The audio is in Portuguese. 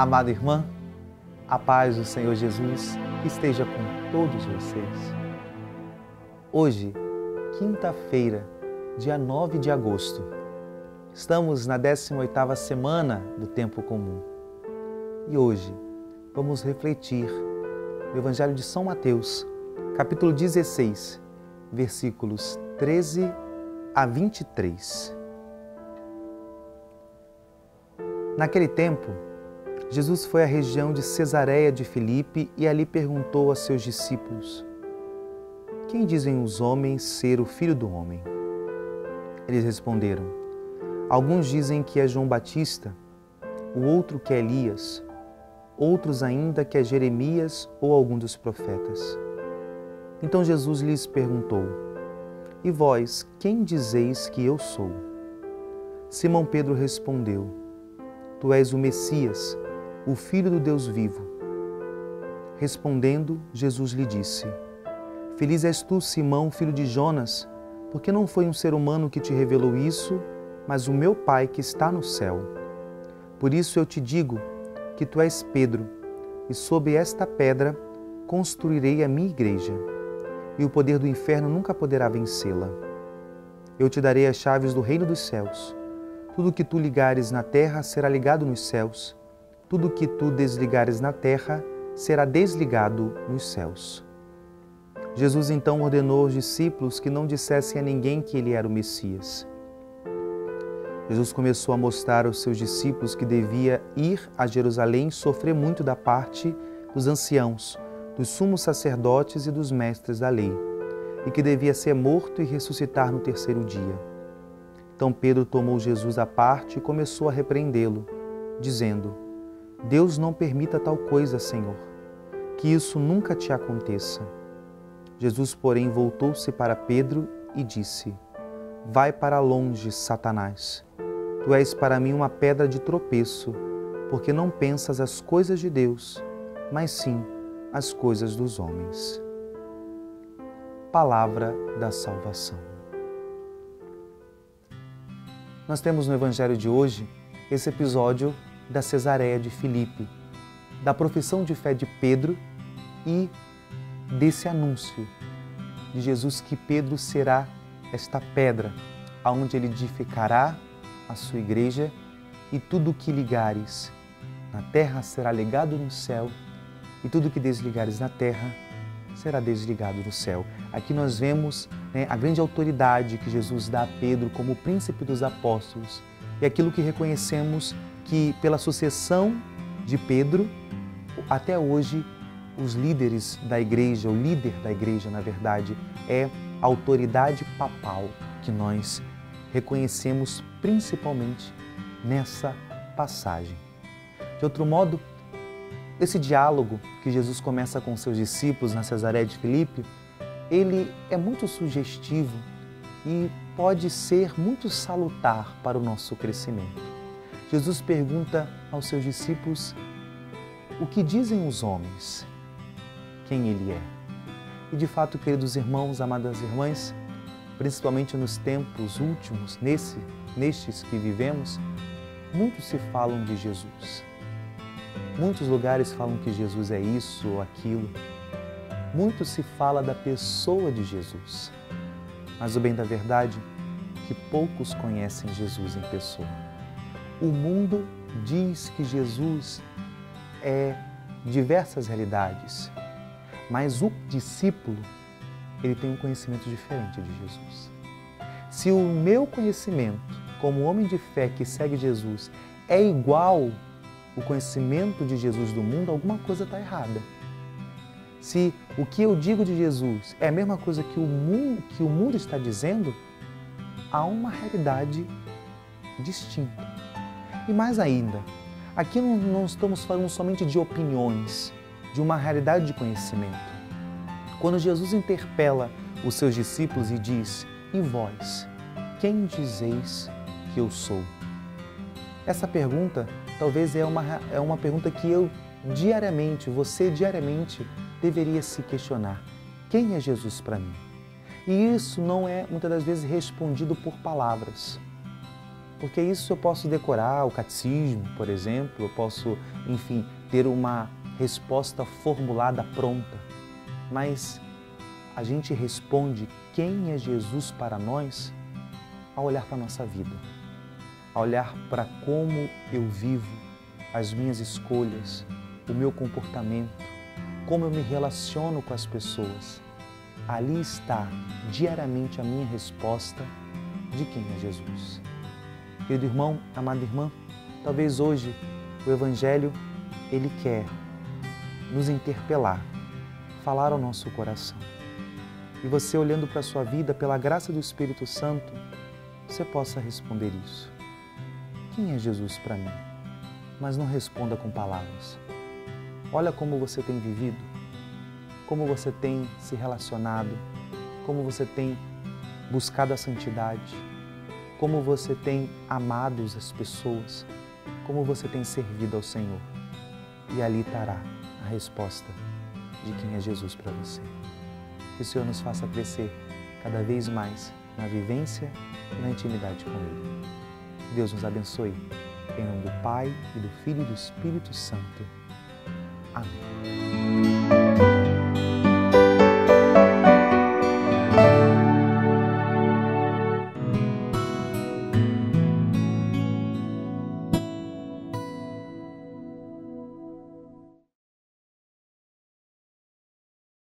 Amada irmã, a paz do Senhor Jesus esteja com todos vocês. Hoje, quinta-feira, dia 9 de agosto, estamos na 18ª semana do Tempo Comum. E hoje vamos refletir no Evangelho de São Mateus, capítulo 16, versículos 13 a 23. Naquele tempo, Jesus foi à região de Cesareia de Filipe e ali perguntou a seus discípulos: quem dizem os homens ser o Filho do Homem? Eles responderam: alguns dizem que é João Batista, o outro que é Elias, outros ainda que é Jeremias ou algum dos profetas. Então Jesus lhes perguntou: e vós, quem dizeis que eu sou? Simão Pedro respondeu: tu és o Messias, o Filho do Deus vivo. Respondendo, Jesus lhe disse: feliz és tu, Simão, filho de Jonas, porque não foi um ser humano que te revelou isso, mas o meu Pai que está no céu. Por isso eu te digo que tu és Pedro, e sob esta pedra construirei a minha igreja, e o poder do inferno nunca poderá vencê-la. Eu te darei as chaves do reino dos céus. Tudo que tu ligares na terra será ligado nos céus. Tudo que tu desligares na terra será desligado nos céus. Jesus então ordenou aos discípulos que não dissessem a ninguém que ele era o Messias. Jesus começou a mostrar aos seus discípulos que devia ir a Jerusalém e sofrer muito da parte dos anciãos, dos sumos sacerdotes e dos mestres da lei, e que devia ser morto e ressuscitar no terceiro dia. Então Pedro tomou Jesus à parte e começou a repreendê-lo, dizendo: Deus não permita tal coisa, Senhor, que isso nunca te aconteça. Jesus, porém, voltou-se para Pedro e disse: vai para longe, Satanás. Tu és para mim uma pedra de tropeço, porque não pensas as coisas de Deus, mas sim as coisas dos homens. Palavra da salvação. Nós temos no Evangelho de hoje esse episódio da Cesareia de Filipe, da profissão de fé de Pedro e desse anúncio de Jesus que Pedro será esta pedra aonde ele edificará a sua igreja e tudo o que ligares na terra será ligado no céu e tudo o que desligares na terra será desligado no céu. Aqui nós vemos a grande autoridade que Jesus dá a Pedro como príncipe dos apóstolos e aquilo que reconhecemos que pela sucessão de Pedro, até hoje, os líderes da igreja, o líder da igreja, na verdade, é a autoridade papal que nós reconhecemos principalmente nessa passagem. De outro modo, esse diálogo que Jesus começa com seus discípulos na Cesareia de Filipe, ele é muito sugestivo e pode ser muito salutar para o nosso crescimento. Jesus pergunta aos seus discípulos: o que dizem os homens? Quem ele é? E de fato, queridos irmãos, amadas irmãs, principalmente nos tempos últimos, nestes que vivemos, muito se falam de Jesus. Muitos lugares falam que Jesus é isso ou aquilo. Muito se fala da pessoa de Jesus. Mas o bem da verdade é que poucos conhecem Jesus em pessoa. O mundo diz que Jesus é diversas realidades, mas o discípulo, ele tem um conhecimento diferente de Jesus. Se o meu conhecimento, como homem de fé que segue Jesus, é igual ao conhecimento de Jesus do mundo, alguma coisa está errada. Se o que eu digo de Jesus é a mesma coisa que o mundo está dizendo, há uma realidade distinta. E mais ainda, aqui não estamos falando somente de opiniões, de uma realidade de conhecimento. Quando Jesus interpela os seus discípulos e diz: e vós, quem dizeis que eu sou? Essa pergunta talvez é uma pergunta que você diariamente deveria se questionar. Quem é Jesus para mim? E isso não é muitas das vezes respondido por palavras. Porque isso eu posso decorar o catecismo, por exemplo, eu posso, enfim, ter uma resposta formulada pronta. Mas a gente responde quem é Jesus para nós ao olhar para a nossa vida, ao olhar para como eu vivo, as minhas escolhas, o meu comportamento, como eu me relaciono com as pessoas. Ali está diariamente a minha resposta de quem é Jesus. Querido irmão, amada irmã, talvez hoje o Evangelho, ele quer nos interpelar, falar ao nosso coração. E você, olhando para a sua vida, pela graça do Espírito Santo, você possa responder isso. Quem é Jesus para mim? Mas não responda com palavras. Olha como você tem vivido, como você tem se relacionado, como você tem buscado a santidade, como você tem amado as pessoas, como você tem servido ao Senhor. E ali estará a resposta de quem é Jesus para você. Que o Senhor nos faça crescer cada vez mais na vivência e na intimidade com Ele. Que Deus nos abençoe. Em nome do Pai, e do Filho e do Espírito Santo. Amém.